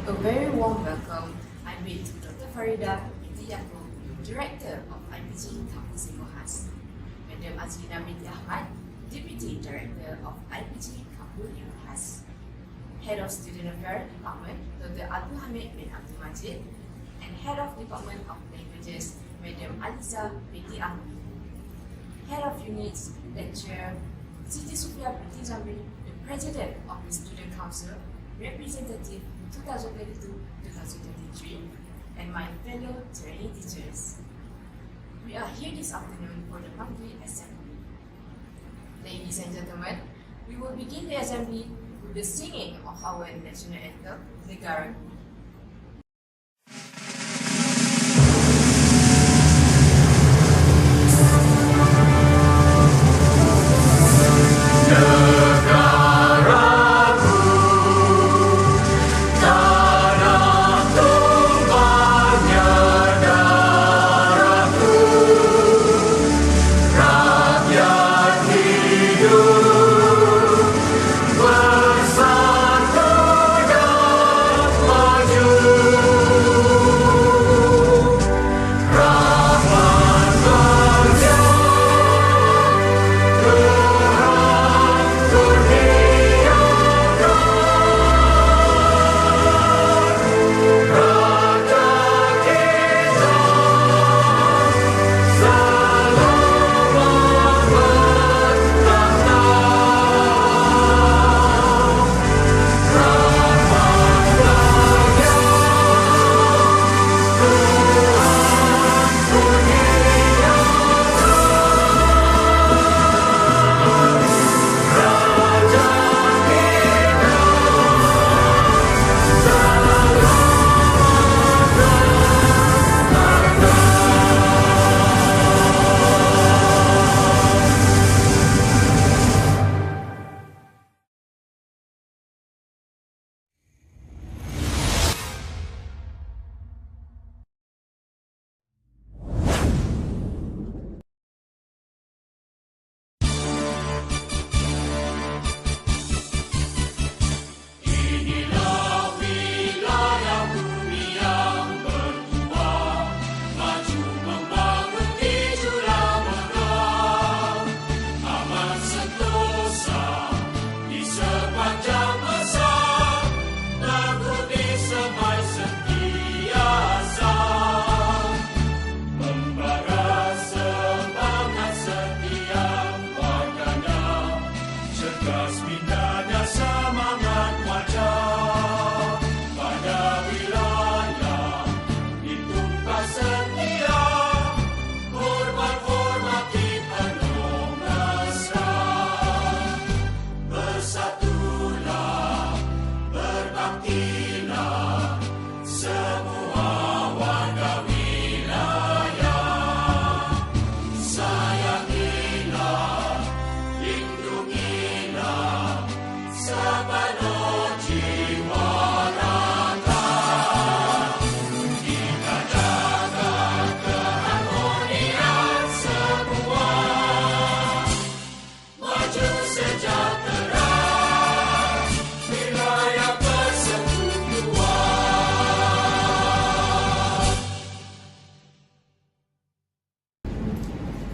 A very warm welcome I bid to Dr. Farida binti Yaakob, Director of IPG Kampus Ilmu Khas, Madam Azrina binti Ahmad, Deputy Director of IPG Kampus Ilmu Khas, Head of Student Affairs Department, Dr. Abdul Hamid bin Abdul Majid, and Head of Department of Languages, Madam Aliza binti Ahmad, Head of Units, Lecturer Siti Sufia binti Jamil, the President of the Student Council, Representative 2022-2023, and my fellow training teachers. We are here this afternoon for the monthly assembly. Ladies and gentlemen, we will begin the assembly with the singing of our national anthem, Negara.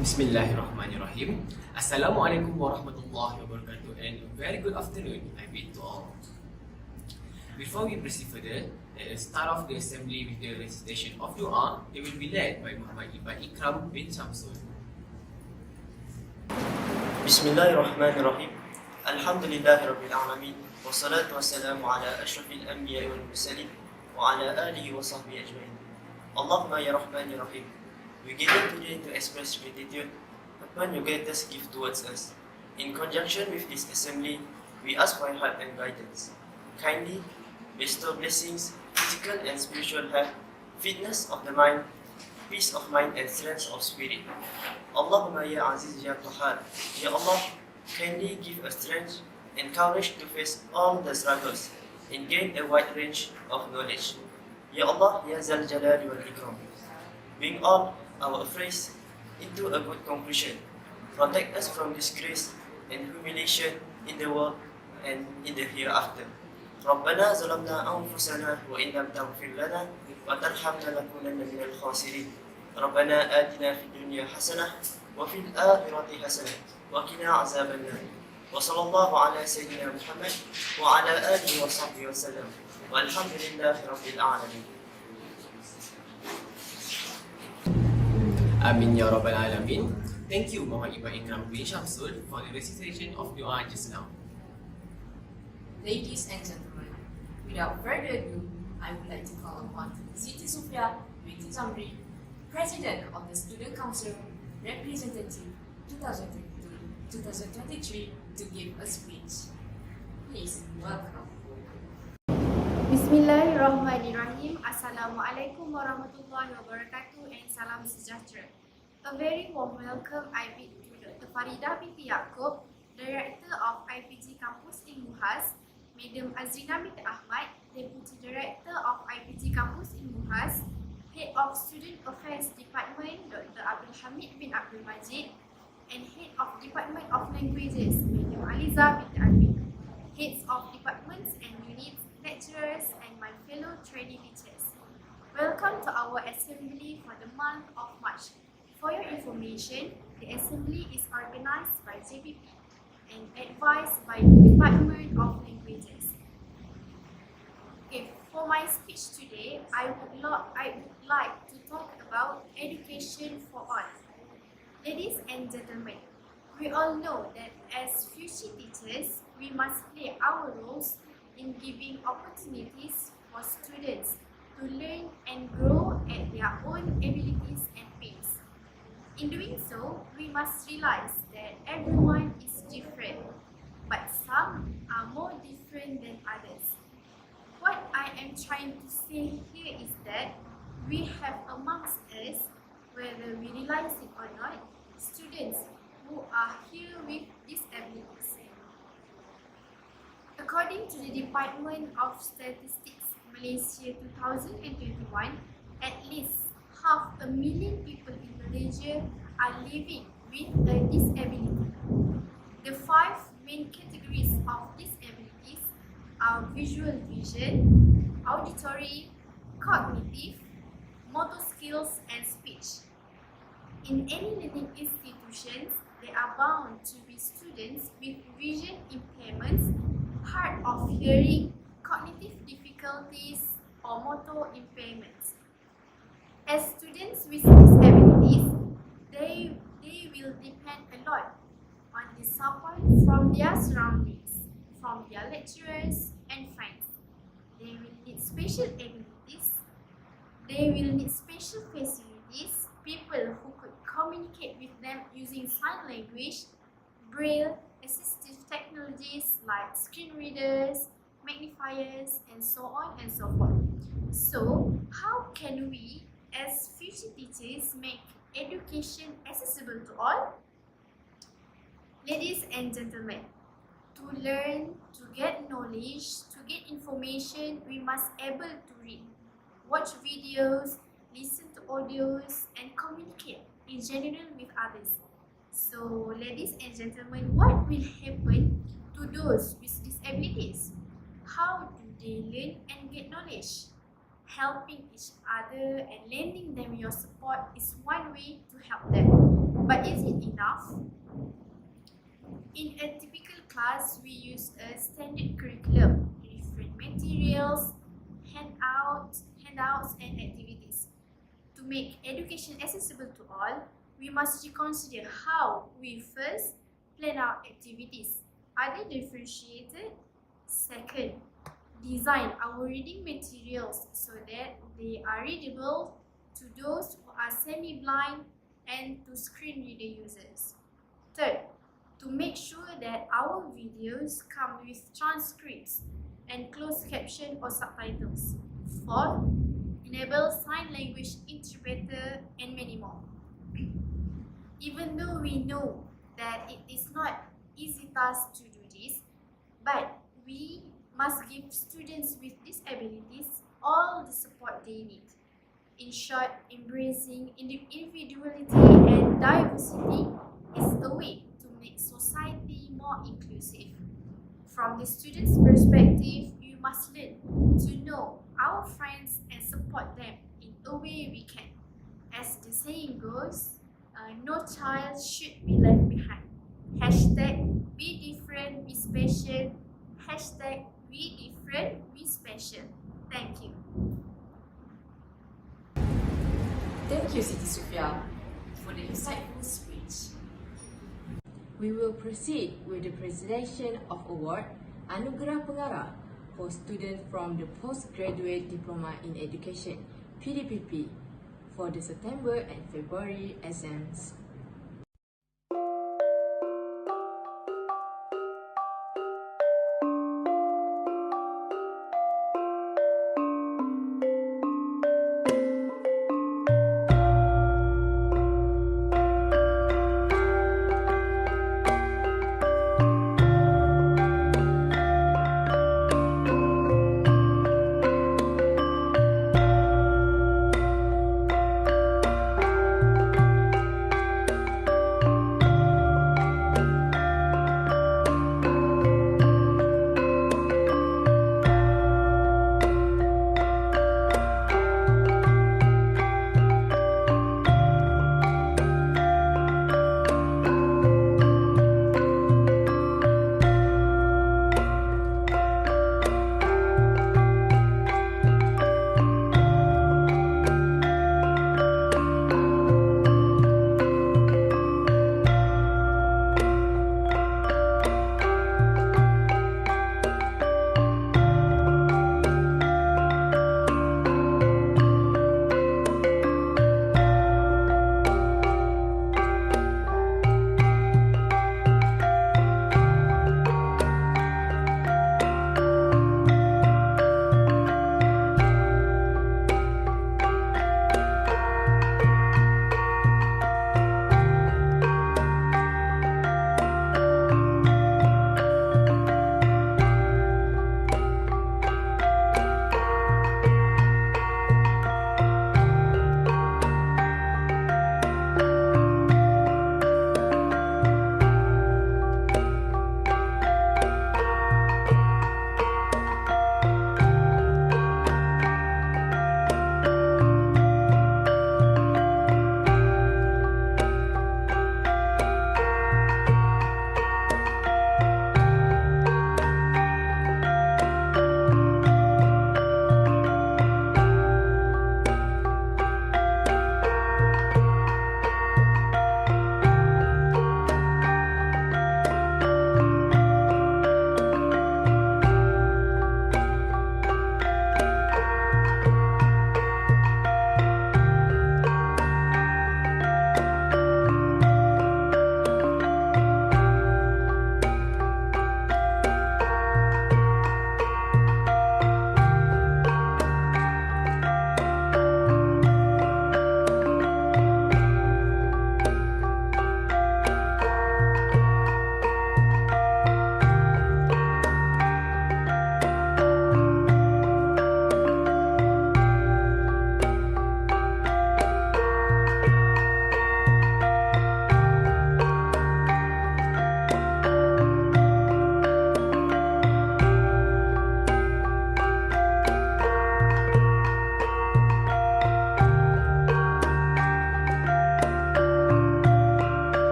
Bismillahirrahmanirrahim. Assalamualaikum warahmatullahi wabarakatuh, and a very good afternoon I bid to all. Before we proceed further, let us start off the assembly with the recitation of dua. It will be led by Muhammad Ibn Ikram bin Shamsul. Bismillahirrahmanirrahim. Alhamdulillahi Rabbil Alamin. Wassalatu wassalamu ala ashrafil anbiya wal mursalin wa ala alihi wa sahbihi ajma'in. Allahumma ya Rahman ya Rahim. We gather today to express gratitude upon your greatest gift towards us. In conjunction with this assembly, we ask for your help and guidance. Kindly bestow blessings, physical and spiritual health, fitness of the mind, peace of mind and strength of spirit. Allahumma ya Aziz ya Qahar. Ya Allah, kindly give us strength and courage to face all the struggles and gain a wide range of knowledge. Ya Allah, ya Zal Jalali wal Ikram. Bring all our affairs into a good conclusion. Protect us from disgrace and humiliation in the world and in the hereafter. ربنا ظلمنا أنفسنا وإن لم تغفر لنا وترحمنا لنكونن من الخاسرين ربنا آتنا في الدنيا حسنة وفي الآخرة حسنة وقنا عذاب النار وصلى الله على سيدنا محمد وعلى آله وصحبه وسلم والحمد لله رب العالمين. Amin ya Rabbal Alamin. Thank you, Muhammad Ibrah Ikram bin Shamsul, for the recitation of dua just now. Ladies and gentlemen, without further ado, I would like to call upon Siti Sufia binti Zamri, President of the Student Council, Representative 2022-2023, to give a speech. Please welcome. Bismillahirrahmanirrahim. Assalamualaikum warahmatullahi wabarakatuh and salam sejahtera. A very warm welcome I bid to Dr. Farida binti Yaakob, Director of IPG Kampus Ilmu Khas, Madam Azrina binti Ahmad, Deputy Director of IPG Kampus Ilmu Khas, Head of Student Affairs Department Dr. Abdul Hamid bin Abdul Majid, and Head of Department of Languages Madam Aliza binti Alvin, Heads of Departments and Units, lecturers and my fellow trainee teachers. Welcome to our assembly for the month of March. For your information, the assembly is organized by JPP and advised by the Department of Languages. Okay, for my speech today, I would like to talk about education for all. Ladies and gentlemen, we all know that as future teachers, we must play our roles in giving opportunities for students to learn and grow at their own abilities and pace. In doing so, we must realize that everyone is different, but some are more different than others. What I am trying to say here is that we have amongst us, whether we realize it or not, students who are here with disabilities. According to the Department of Statistics Malaysia 2021, at least 500,000 people in Malaysia are living with a disability. The 5 main categories of disabilities are visual vision, auditory, cognitive, motor skills and speech. In any learning institutions, there are bound to be students with vision impairments, hard of hearing, cognitive difficulties, or motor impairments. As students with disabilities, they will depend a lot on the support from their surroundings, from their lecturers and friends. They will need special abilities, they will need special facilities, people who could communicate with them using sign language, braille, assistive technologies like screen readers, magnifiers, and so on and so forth. So, how can we, as future teachers, make education accessible to all? Ladies and gentlemen, to learn, to get knowledge, to get information, we must able to read, watch videos, listen to audios, and communicate in general with others. So, ladies and gentlemen, what will happen to those with disabilities? How do they learn and get knowledge? Helping each other and lending them your support is one way to help them. But is it enough? In a typical class, we use a standard curriculum, different materials, handouts, and activities. To make education accessible to all, we must reconsider how we first plan our activities. Are they differentiated? Second, design our reading materials so that they are readable to those who are semi-blind and to screen reader users. Third, to make sure that our videos come with transcripts and closed caption or subtitles. Fourth, enable sign language interpreter and many more. Even though we know that it is not easy task to do this, but we must give students with disabilities all the support they need. In short, embracing individuality and diversity is a way to make society more inclusive. From the student's perspective, you must learn to know our friends and support them in a way we can. As the saying goes, no child should be left behind. Hashtag be different, be special. Hashtag be different, be special. Thank you. Thank you, Siti Sufia, for the insightful speech. We will proceed with the presentation of award Anugerah Pengarah for students from the Postgraduate Diploma in Education (PDPP) for the September and February exams.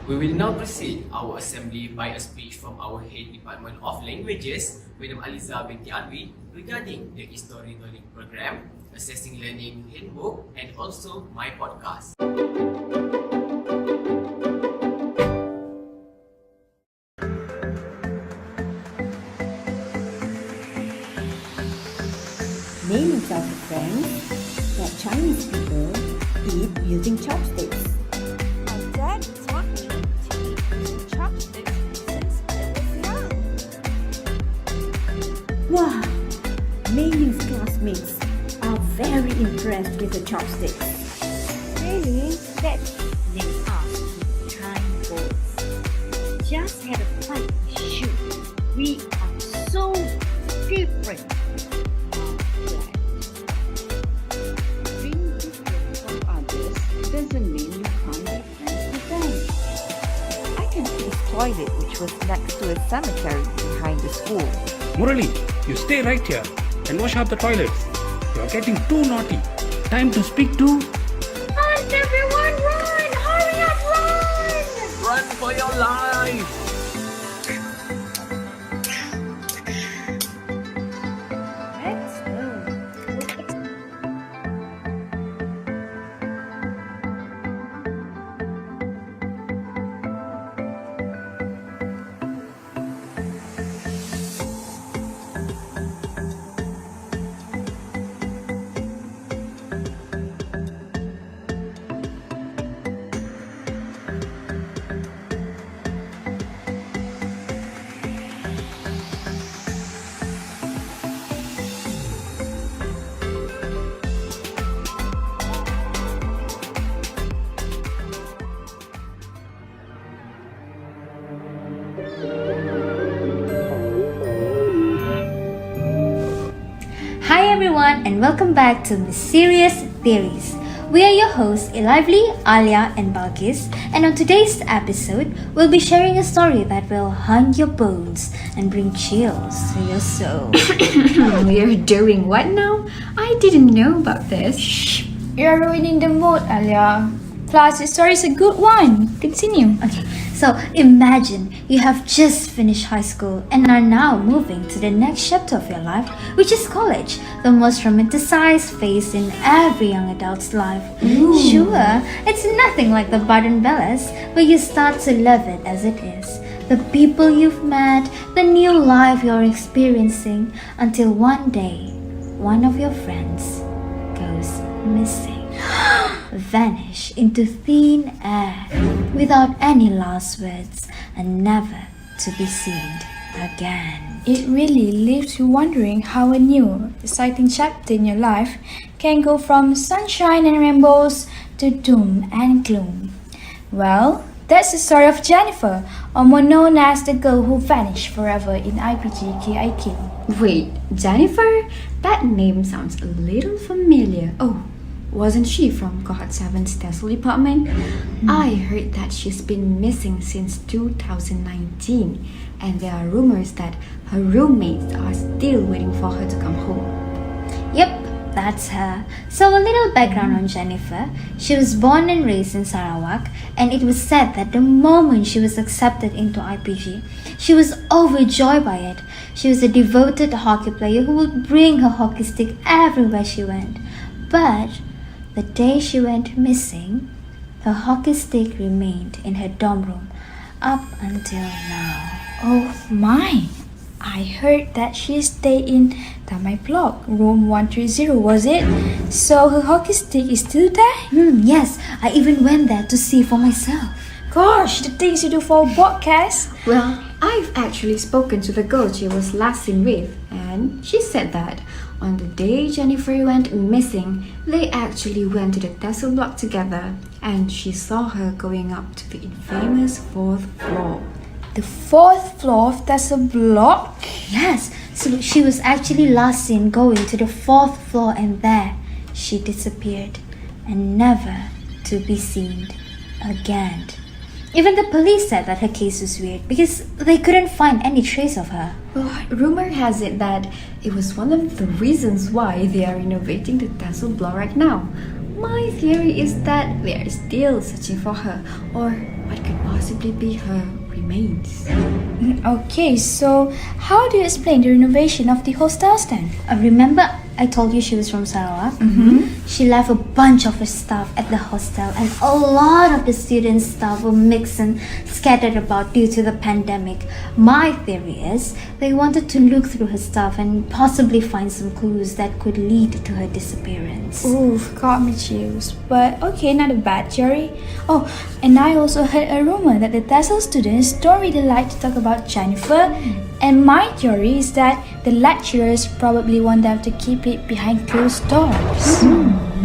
We will now proceed our assembly by a speech from our Head Department of Languages, Madam Aliza binti Alwi, regarding the History Learning Program, Assessing Learning Handbook, and also my podcast. Name yourself a friend that Chinese people eat using chopsticks. My dad taught me to eat using chopsticks since I was young. Wow! Mei Ying's classmates are very impressed with the chopsticks. Really? That's They asked to try both. Just had a fight with Shu. We are so different. Being different from others doesn't mean you can't be friends with them. I can taste toilet which was next to a cemetery behind the school. Murali, you stay right here and wash up the toilets. You are getting too naughty. Time to speak to... Run, everyone, run! Hurry up, run! Run for your life! Let's go. Hi everyone and welcome back to Mysterious Theories. We are your hosts Lively, Alia and Balkis, and on today's episode, we'll be sharing a story that will haunt your bones and bring chills to your soul. We're doing what now? I didn't know about this. You're ruining the mood, Alia. Plus, the story is a good one. Continue. Okay, so imagine you have just finished high school and are now moving to the next chapter of your life, which is college, the most romanticized phase in every young adult's life. Sure, it's nothing like the Barden Bellas, but you start to love it as it is. The people you've met, the new life you're experiencing, until one day, one of your friends goes missing. Vanish into thin air without any last words and never to be seen again. It really leaves you wondering how a new, exciting chapter in your life can go from sunshine and rainbows to doom and gloom. Well, that's the story of Jennifer, or more known as the girl who vanished forever in IPG KIK. Wait, Jennifer? That name sounds a little familiar. Oh, wasn't she from Cohort 7's TESOL department? I heard that she's been missing since 2019, and there are rumors that her roommates are still waiting for her to come home. Yep, that's her. So a little background on Jennifer. She was born and raised in Sarawak, and it was said that the moment she was accepted into IPG, she was overjoyed by it. She was a devoted hockey player who would bring her hockey stick everywhere she went. But the day she went missing, her hockey stick remained in her dorm room up until now. Oh my! I heard that she stayed in Tamai block, room 130, was it? So her hockey stick is still there? Yes, I even went there to see for myself. Gosh, the things you do for a podcast! Well, I've actually spoken to the girl she was last seen with, and she said that on the day Jennifer went missing, they actually went to the TESOL block together, and she saw her going up to the infamous 4th floor. The 4th floor of TESOL block? Yes, so she was actually last seen going to the 4th floor, and there she disappeared and never to be seen again. Even the police said that her case was weird because they couldn't find any trace of her. Well, rumor has it that it was one of the reasons why they are renovating the TESOL block right now. My theory is that they are still searching for her, or what could possibly be her remains. Okay, so how do you explain the renovation of the hostels then? Remember I told you she was from Sarawak? She left a bunch of her stuff at the hostel, and a lot of the students' stuff were mixed and scattered about due to the pandemic. My theory is they wanted to look through her stuff and possibly find some clues that could lead to her disappearance. Ooh, got me chills. But okay, not a bad theory. Oh, and I also heard a rumor that the TESOL students don't really like to talk about Jennifer. And my theory is that the lecturers probably want them to keep it behind closed doors.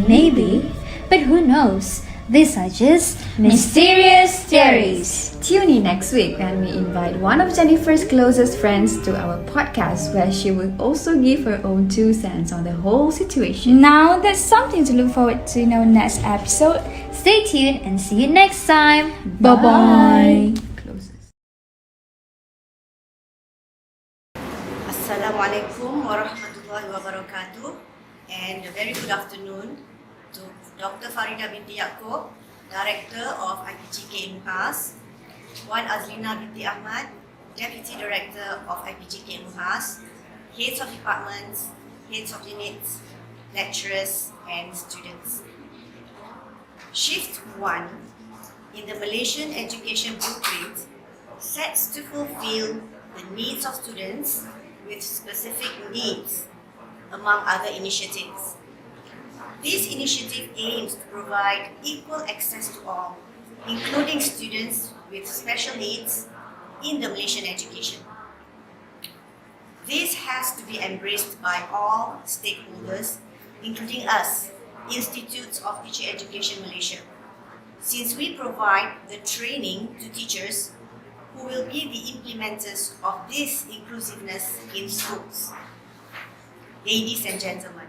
Maybe, but who knows? These are just mysterious theories. Tune in next week when we invite one of Jennifer's closest friends to our podcast, where she will also give her own 2 cents on the whole situation. Now, that's something to look forward to in our next episode. Stay tuned and see you next time. Bye-bye. Assalamualaikum warahmatullahi wabarakatuh, and a very good afternoon to Dr. Farida binti Yaakob, Director of IPG Ilmu Khas, Wan Azlina binti Ahmad, Deputy Director of IPG Ilmu Khas, Heads of Departments, Heads of Units, Lecturers and students. Shift 1 in the Malaysian Education Blueprint sets to fulfill the needs of students with specific needs, among other initiatives. This initiative aims to provide equal access to all, including students with special needs, in the Malaysian education. This has to be embraced by all stakeholders, including us, Institutes of Teacher Education Malaysia, since we provide the training to teachers who will be the implementers of this inclusiveness in schools. Ladies and gentlemen,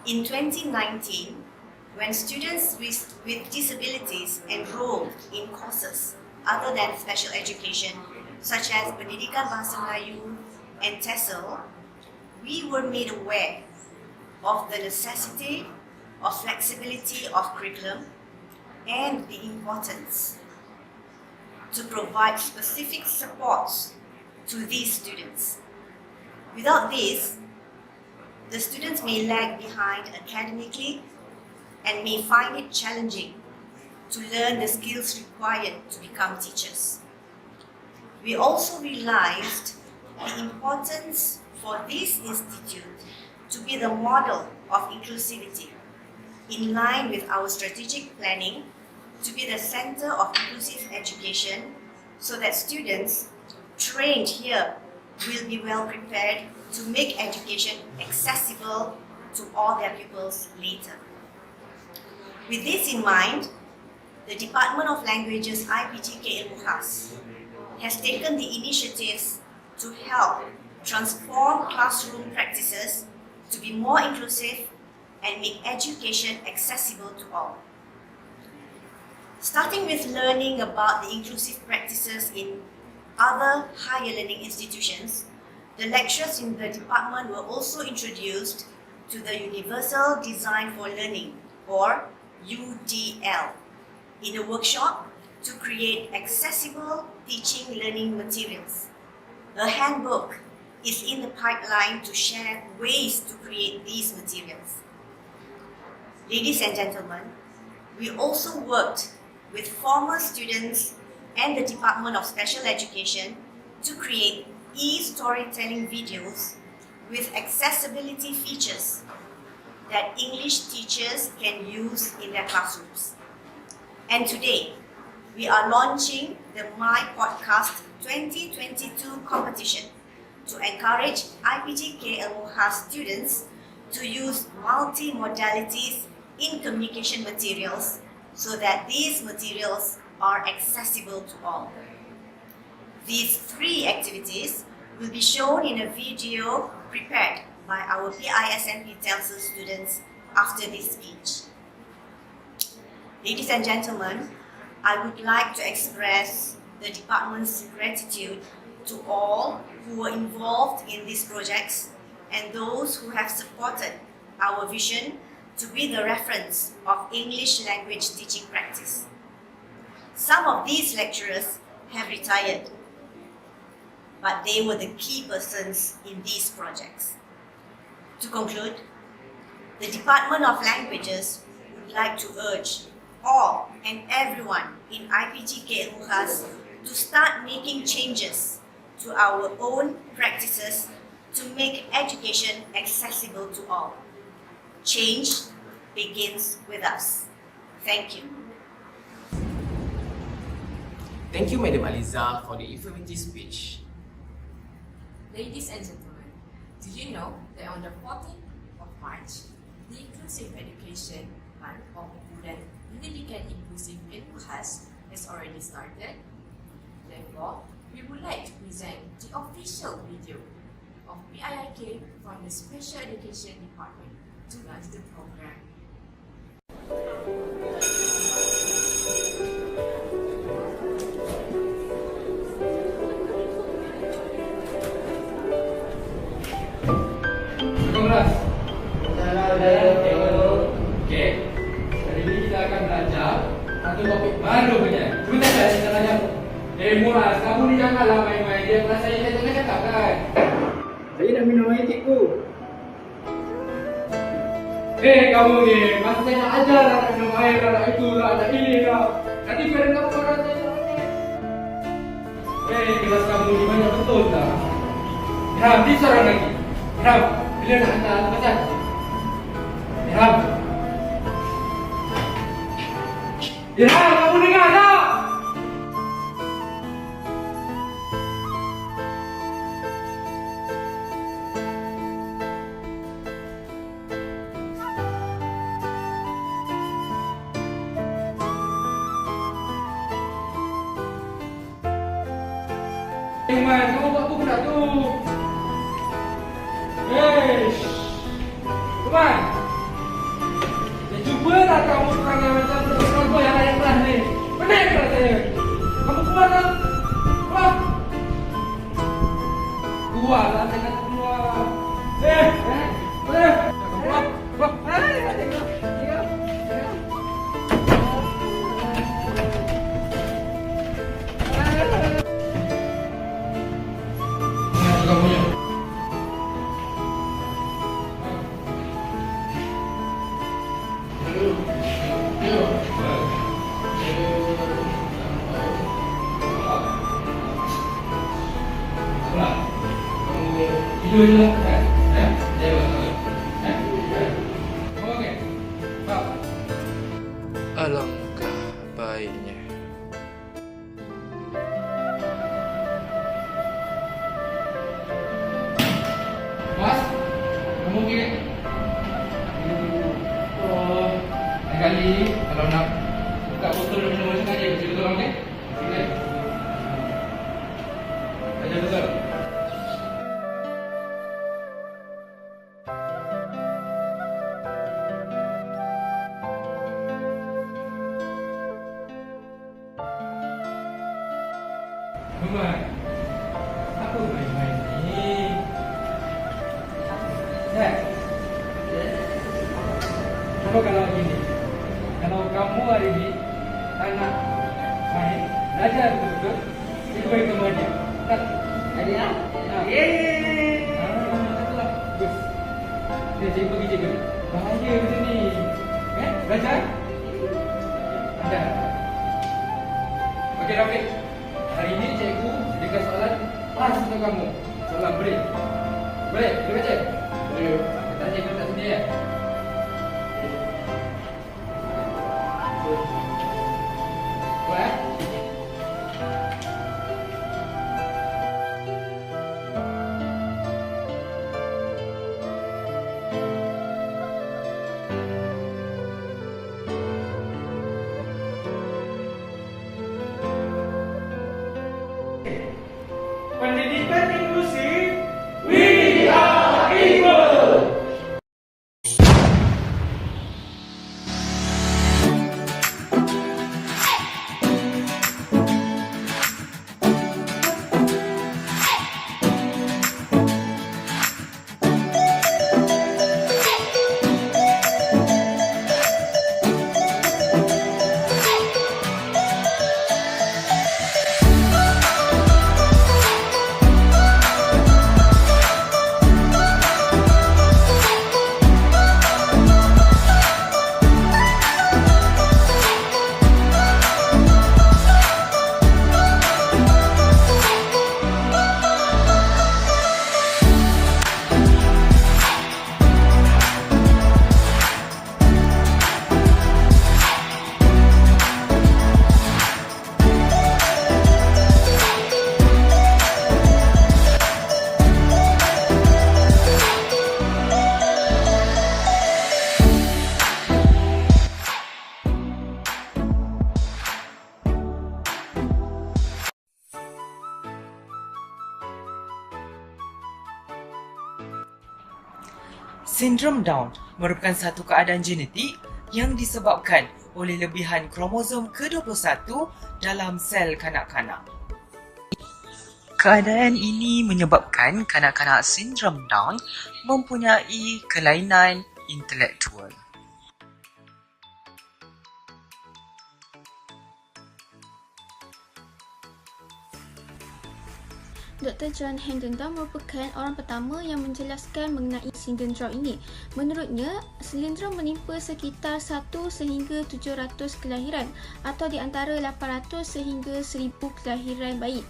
in 2019, when students with disabilities enrolled in courses other than special education, such as Pendidikan Bahasa Melayu and TESOL, we were made aware of the necessity of flexibility of curriculum and the importance to provide specific supports to these students. Without this, the students may lag behind academically and may find it challenging to learn the skills required to become teachers. We also realized the importance for this institute to be the model of inclusivity, in line with our strategic planning to be the center of inclusive education, so that students trained here will be well prepared to make education accessible to all their pupils later. With this in mind, the Department of Languages IPG Ilmu Khas has taken the initiatives to help transform classroom practices to be more inclusive and make education accessible to all. Starting with learning about the inclusive practices in other higher learning institutions, the lecturers in the department were also introduced to the Universal Design for Learning, or UDL, in a workshop to create accessible teaching learning materials. A handbook is in the pipeline to share ways to create these materials. Ladies and gentlemen, we also worked with former students and the Department of Special Education to create e-storytelling videos with accessibility features that English teachers can use in their classrooms. And today, we are launching the My Podcast 2022 competition to encourage IPG Ilmu Khas students to use multi-modalities in communication materials so that these materials are accessible to all. These 3 activities will be shown in a video prepared by our PISMP TELSA students after this speech. Ladies and gentlemen, I would like to express the department's gratitude to all who were involved in these projects and those who have supported our vision to be the reference of English language teaching practice. Some of these lecturers have retired, but they were the key persons in these projects. To conclude, the Department of Languages would like to urge all and everyone in IPG Ilmu Khas to start making changes to our own practices to make education accessible to all. Change begins with us. Thank you. Thank you, Madam Aliza, for the informative speech. Ladies and gentlemen, do you know that on the 14th of March, the Inclusive Education Month of Bulan Pendidikan Inklusif Ilmu Khas has already started? Therefore, we would like to present the official video of PIIK from the Special Education Department to launch the program. Muaz, kamu ni janganlah main-main. Dia kelas saya tengah cakap kan. Saya nak minum air cikgu. Kamu ni, masa saya nak ajar lah nak minum air lah, nak itu lah, nak ini lah. Nanti parent kamu orang saya nak kelas kamu ni banyak betul tak? Ilham, ni seorang lagi. Ilham, bila nak hantar pesan? Ilham. Ilham, kamu dengar tak? Man, kamu buat apa pula tu? Man, saya cubalah kamu perangai macam terlalu yang lain kelas ni. Pening kelas saya. Kamu keluar tak? Keluar. Keluar lah, saya kata keluar. Boleh. Keluar. Alangkah baiknya. Mas, kamu okey? Lain kali kalau nak buka botol minum macam saja, cuba tolong okey? Okey. Ajar betul. Memang apa main-main ni? Coba kalau gini, kalau kamu hari ni tak nak main, belajar betul-betul, itu bagi kamu aja. Tak? Ada ya? Yeay! Itulah. Bagus. Dia cikgu pergi cikgu. Bahaya macam ni. Belajar? Ada. Okey, Rafiq. Hari ini cikgu sediakan soalan khas untuk kamu. Soalan boleh? Boleh? Boleh baca? Boleh. Kita cikgu tak sedia ya? Boleh? Pendidikan inklusif, we are equal. Sindrom Down merupakan satu keadaan genetik yang disebabkan oleh lebihan kromosom ke-21 dalam sel kanak-kanak. Keadaan ini menyebabkan kanak-kanak sindrom Down mempunyai kelainan intelektual. Dr. John Hendendam merupakan orang pertama yang menjelaskan mengenai sindrom Down ini. Menurutnya, sindrom menimpa sekitar 1 sehingga 700 kelahiran atau di antara 800 sehingga 1000 kelahiran bayi.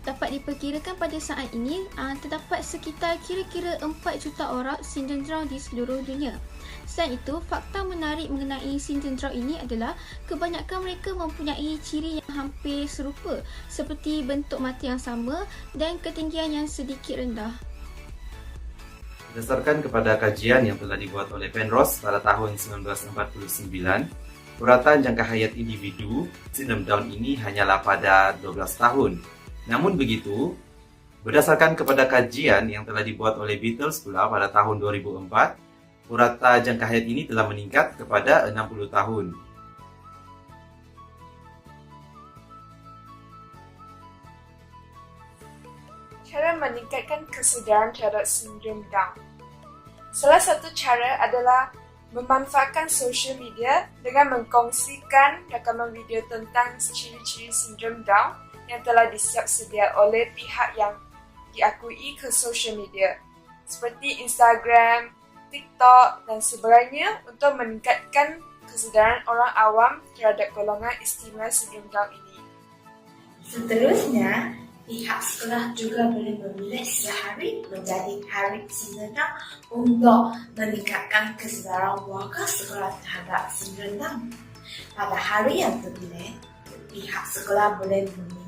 Dapat diperkirakan pada saat ini, terdapat sekitar kira-kira 4 juta orang sindrom Down di seluruh dunia. Selain itu, fakta menarik mengenai sindrom Down ini adalah kebanyakan mereka mempunyai ciri yang hampir serupa seperti bentuk mata yang sama dan ketinggian yang sedikit rendah. Berdasarkan kepada kajian yang telah dibuat oleh Penrose pada tahun 1949, uratan jangka hayat individu sindrom Down ini hanyalah pada 12 tahun. Namun begitu, berdasarkan kepada kajian yang telah dibuat oleh Beatles pula pada tahun 2004, urata jangka hayat ini telah meningkat kepada 60 tahun. Cara meningkatkan kesedaran terhadap sindrom Down. Salah satu cara adalah memanfaatkan social media dengan mengkongsikan rakaman video tentang ciri-ciri sindrom Down yang telah disiap sedia oleh pihak yang diakui ke social media seperti Instagram, TikTok dan sebagainya untuk meningkatkan kesedaran orang awam terhadap golongan istimewa sindrom Down ini. Seterusnya, pihak sekolah juga boleh memilih sehari menjadi hari sindrom Down untuk meningkatkan kesedaran warga sekolah terhadap sindrom Down. Pada hari yang terpilih, pihak sekolah boleh meminta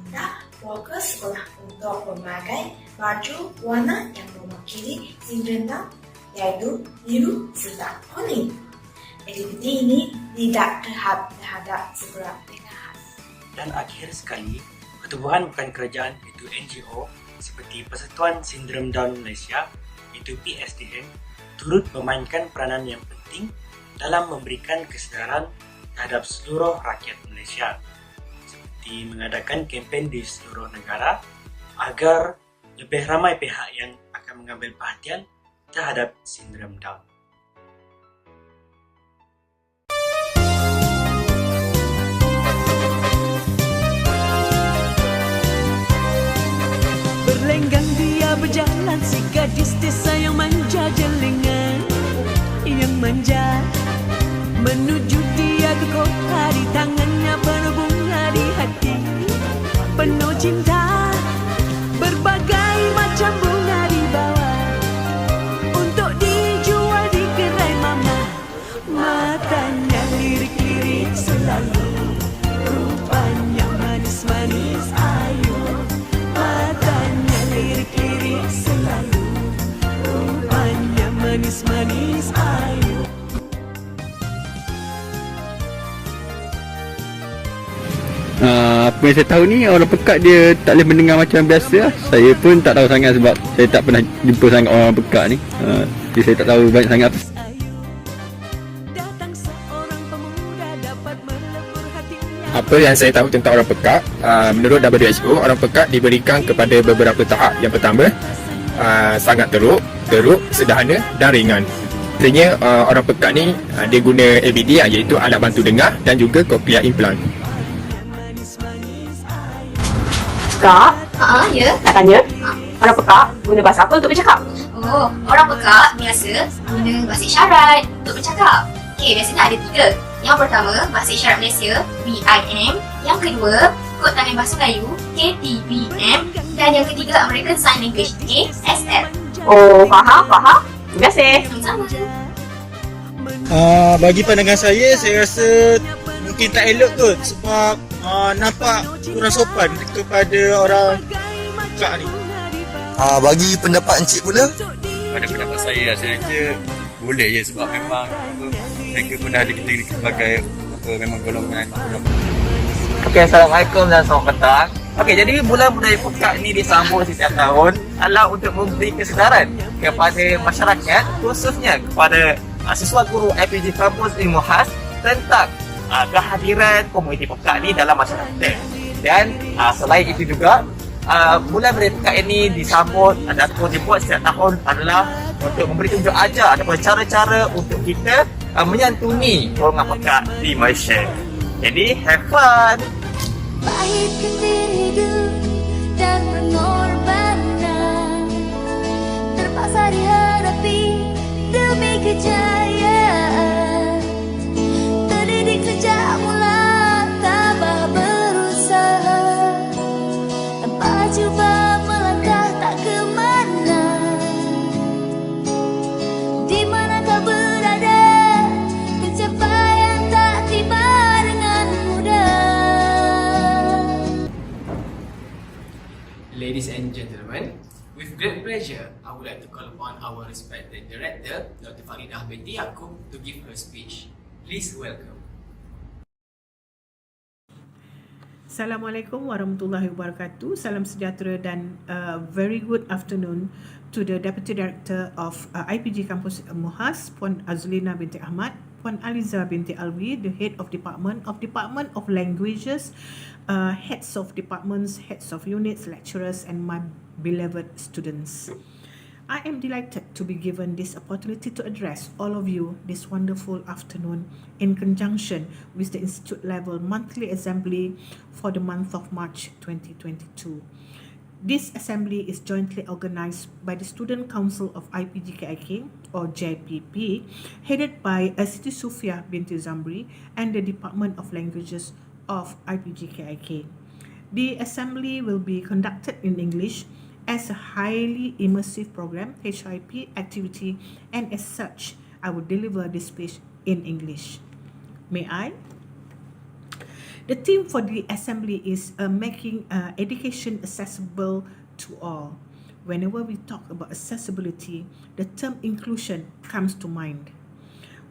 warga sekolah untuk memakai baju warna yang mewakili sindrom Down, yaitu biru serta kuning. Aktiviti ini tidak terhadap sekolah dengan khas. Dan akhir sekali, pertubuhan bukan kerajaan iaitu NGO seperti Persatuan Sindrom Down Malaysia iaitu PSDM turut memainkan peranan yang penting dalam memberikan kesedaran terhadap seluruh rakyat Malaysia seperti mengadakan kempen di seluruh negara agar lebih ramai pihak yang akan mengambil perhatian terhadap sindrom Down. Berlenggang dia berjalan si gadis desa yang manja jelingan, yang manja menuju dia ke kota, di tangannya penuh bunga, di hati penuh cinta, berbagai macam bunga dibawa untuk dijual di gerai mama. Matanya lirik-lirik selalu, rupanya manis-manis ayu. Matanya lirik-lirik selalu, rupanya manis-manis ayu. Apa yang saya tahu ni, orang pekat dia tak boleh mendengar macam biasa. Saya pun tak tahu sangat sebab saya tak pernah jumpa sangat orang pekat ni. Jadi saya tak tahu banyak sangat. Apa yang saya tahu tentang orang pekat, menurut WHO, orang pekat diberikan kepada beberapa tahap. Yang pertama, sangat teruk, sederhana dan ringan. Artinya orang pekat ni dia guna ABD iaitu alat bantu dengar dan juga cochlear implant. Kak, ya? nak tanya, orang pekak guna bahasa apa untuk bercakap? Oh, orang pekak biasa guna bahasa isyarat untuk bercakap. Okey, biasanya ada 3. Yang pertama, bahasa isyarat Malaysia, BIM. Yang kedua, kod tangan bahasa Melayu, KTBM. Dan yang ketiga, American Sign Language, ASL. Oh, faham. Terima kasih. Sama-sama. Bagi pandangan saya rasa mungkin tak elok kot sebab nampak kurang sopan kepada orang pekak ni. Bagi pendapat encik pula? Pada pendapat saya rasa boleh je sebab memang mereka pun dah dikira sebagai memang golongan. Okey, Assalamualaikum dan selamat petang. Okey, jadi bulan budaya pekat ni disambut setiap tahun adalah untuk memberi kesedaran kepada masyarakat, khususnya kepada siswa guru IPG Kampus Ilmu Khas tentang kehadiran komuniti pekat ni dalam masyarakat. Dan selain itu juga, bulan budaya pekat ini disambut ataupun dibuat setiap tahun adalah untuk memberi tunjuk ajar ataupun cara-cara untuk kita menyantuni golongan pekat di Malaysia. Jadi, have fun! Pahit kan hidup dan bernorma. dihadapi demi kejayaan. Terdidik sejak mula, tabah berusaha, tanpa cuba melangkah tak kemana. Di manakah berada, pencapaian tak tiba dengan mudah. Ladies and gentlemen, with great pleasure, I would like to call upon our respected director, Dr. Faridah binti Yaakob, to give her speech. Please welcome. Assalamualaikum warahmatullahi wabarakatuh. Salam sejahtera dan very good afternoon to the Deputy Director of IPG Kampus Ilmu Khas, Puan Azlina binti Ahmad, Puan Aliza binti Alwi, the Head of Department of Languages, heads of departments, heads of units, lecturers, and my beloved students. I am delighted to be given this opportunity to address all of you this wonderful afternoon in conjunction with the Institute Level Monthly Assembly for the month of March 2022. This assembly is jointly organized by the Student Council of IPG KIK, or JPP, headed by Siti Sufia binti Zamri and the Department of Languages of IPG KIK. The assembly will be conducted in English as a highly immersive program, HIP activity, and as such, I will deliver this speech in English. May I? The theme for the assembly is making education accessible to all. Whenever we talk about accessibility, the term inclusion comes to mind.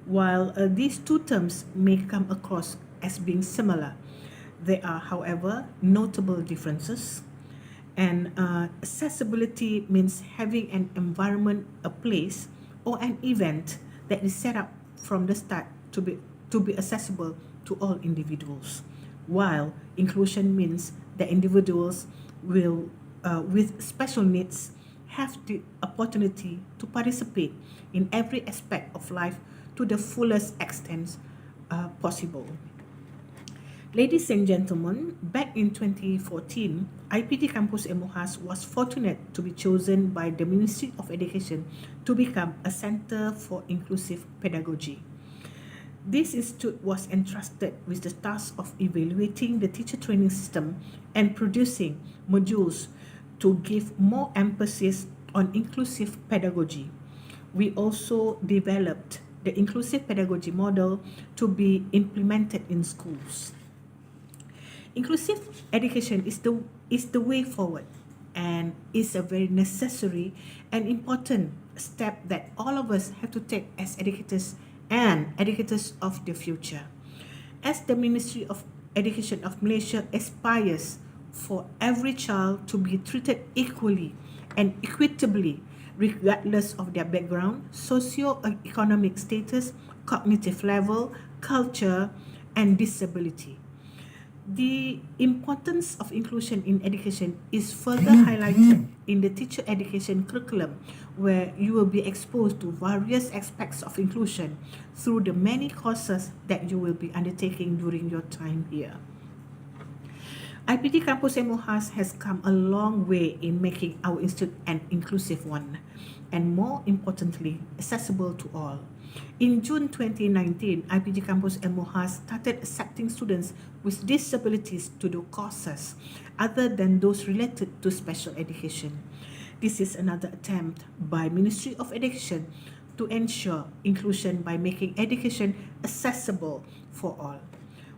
While these two terms may come across as being similar, there are, however, notable differences. And accessibility means having an environment, a place, or an event that is set up from the start to be accessible to all individuals. While inclusion means that individuals will, with special needs, have the opportunity to participate in every aspect of life to the fullest extent possible. Ladies and gentlemen, back in 2014, IPG Kampus Ilmu Khas was fortunate to be chosen by the Ministry of Education to become a Center for Inclusive Pedagogy. This institute was entrusted with the task of evaluating the teacher training system and producing modules to give more emphasis on inclusive pedagogy. We also developed the inclusive pedagogy model to be implemented in schools. Inclusive education is the way forward and is a very necessary and important step that all of us have to take as educators and educators of the future. As the Ministry of Education of Malaysia aspires for every child to be treated equally and equitably regardless of their background, socio-economic status, cognitive level, culture, and disability. The importance of inclusion in education is further highlighted in the teacher education curriculum, where you will be exposed to various aspects of inclusion through the many courses that you will be undertaking during your time here. IPG Kampus Ilmu Khas has come a long way in making our institute an inclusive one, and more importantly, accessible to all. In June 2019, IPG Kampus Ilmu Khas started accepting students with disabilities to do courses other than those related to special education. This is another attempt by Ministry of Education to ensure inclusion by making education accessible for all.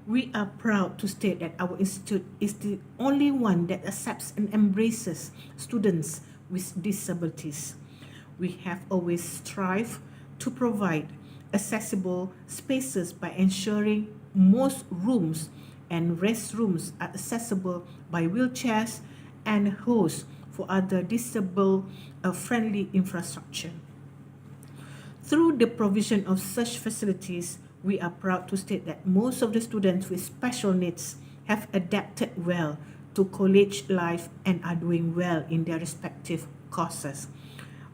We are proud to state that our institute is the only one that accepts and embraces students with disabilities. We have always strived to provide accessible spaces by ensuring most rooms and restrooms are accessible by wheelchairs and hosts for other disabled-friendly infrastructure. Through the provision of such facilities, we are proud to state that most of the students with special needs have adapted well to college life and are doing well in their respective courses,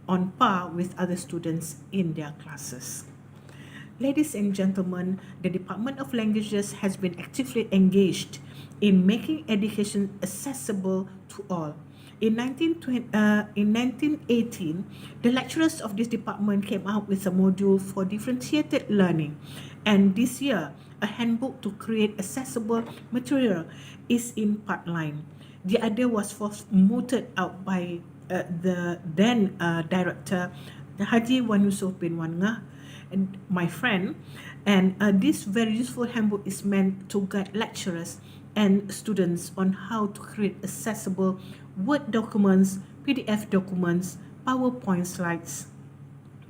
on par with other students in their classes. Ladies and gentlemen, the Department of Languages has been actively engaged in making education accessible to all, In 1918, the lecturers of this department came out with a module for differentiated learning, and this year, a handbook to create accessible material is in pipeline. The idea was first mooted out by the then director, Haji Wan Yusof bin Wan Ngah, and my friend, and this very useful handbook is meant to guide lecturers and students on how to create accessible Word documents, PDF documents, PowerPoint slides,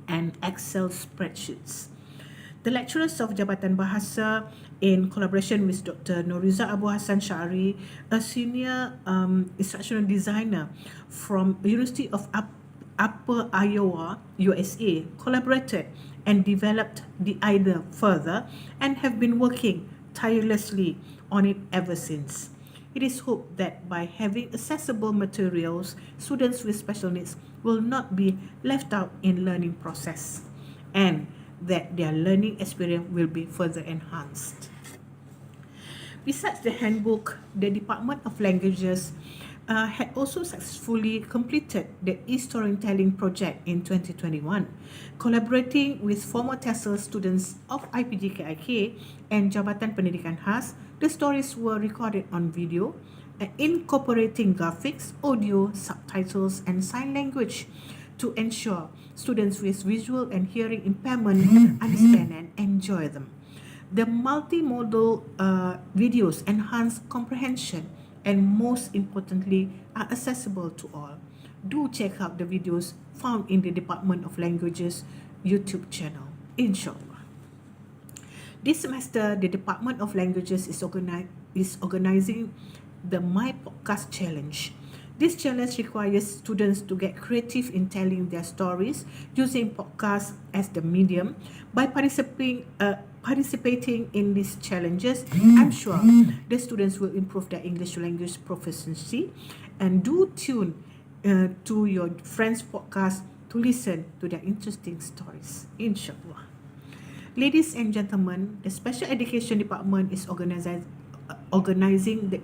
and Excel spreadsheets. The lecturers of Jabatan Bahasa, in collaboration with Dr. Noriza Abu Hassan Syari, a senior instructional designer from University of Upper Iowa, USA, collaborated and developed the idea further and have been working tirelessly on it ever since. It is hoped that by having accessible materials, students with special needs will not be left out in learning process, and that their learning experience will be further enhanced. Besides the handbook, the Department of Languages had also successfully completed the e-storytelling project in 2021, collaborating with former TESOL students of IPG KIK and Jabatan Pendidikan Khas. The stories were recorded on video, incorporating graphics, audio, subtitles, and sign language to ensure students with visual and hearing impairment understand and enjoy them. The multimodal videos enhance comprehension and, most importantly, are accessible to all. Do check out the videos found in the Department of Languages YouTube channel, inshallah. This semester, the Department of Languages is organizing the My Podcast Challenge. This challenge requires students to get creative in telling their stories using podcasts as the medium. By participating in these challenges, I'm sure the students will improve their English language proficiency. And do tune to your friends' podcast to listen to their interesting stories, inshallah. Ladies and gentlemen, the Special Education Department is organizing the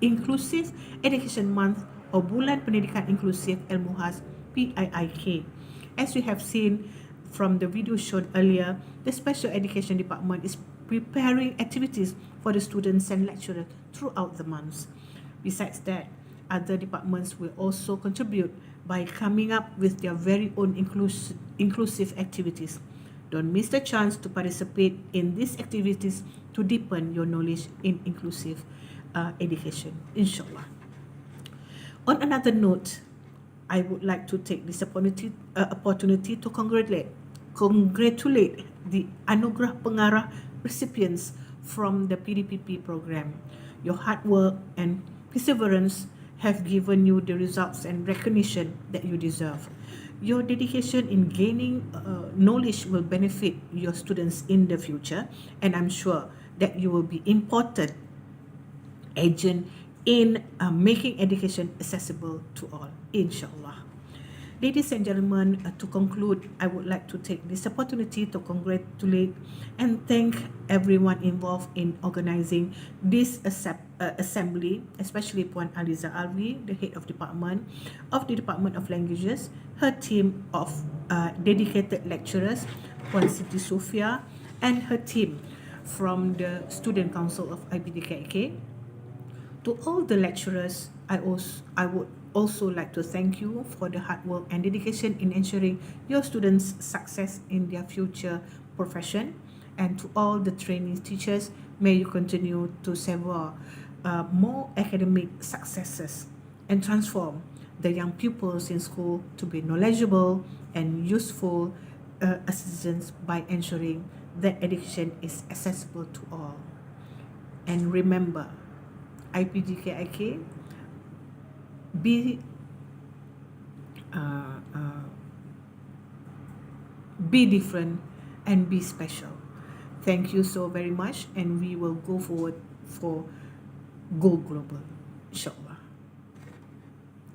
Inclusive Education Month or Bulan Pendidikan Inklusif Ilmu Khas PIIK. As we have seen from the video shown earlier, the Special Education Department is preparing activities for the students and lecturers throughout the months. Besides that, other departments will also contribute by coming up with their very own inclusive activities. Don't miss the chance to participate in these activities to deepen your knowledge in inclusive education, inshallah. On another note, I would like to take this opportunity to congratulate the Anugerah Pengarah recipients from the PDPP program. Your hard work and perseverance have given you the results and recognition that you deserve. Your dedication in gaining knowledge will benefit your students in the future, and I'm sure that you will be important agent in making education accessible to all, inshallah. Ladies and gentlemen, to conclude, I would like to take this opportunity to congratulate and thank everyone involved in organizing this assembly, especially Puan Aliza Alwi, the head of the Department of Languages, her team of dedicated lecturers, Puan Siti Sofia, and her team from the Student Council of IPG KIK. To all the lecturers, I would also like to thank you for the hard work and dedication in ensuring your students' success in their future profession. And to all the trainee teachers, may you continue to savor more academic successes and transform the young pupils in school to be knowledgeable and useful citizens by ensuring that education is accessible to all. And remember, IPG KIK, be different and be special. Thank you so very much, and we will go forward for Go Global, inshallah.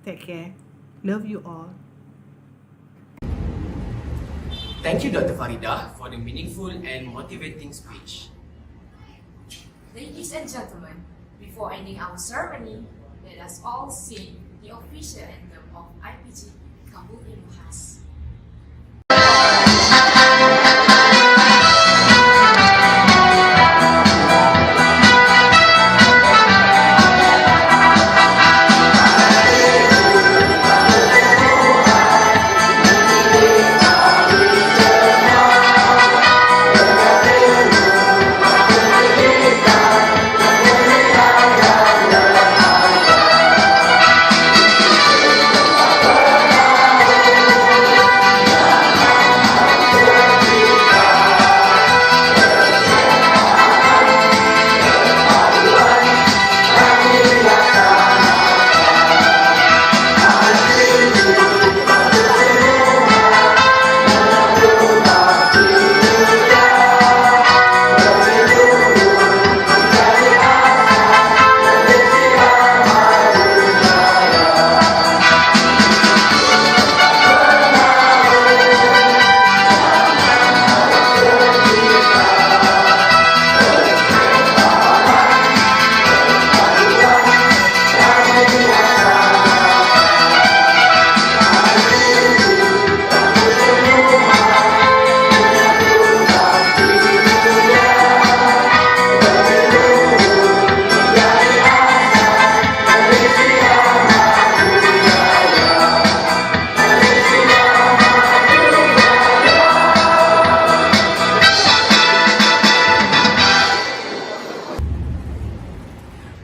Take care. Love you all. Thank you, Dr. Farida, for the meaningful and motivating speech. Ladies and gentlemen, before ending our ceremony, let us all sing the official anthem of IPG Kampus Ilmu Khas.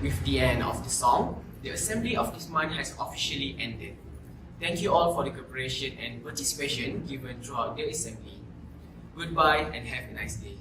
With the end of the song, the assembly of this month has officially ended. Thank you all for the cooperation and participation given throughout the assembly. Goodbye and have a nice day.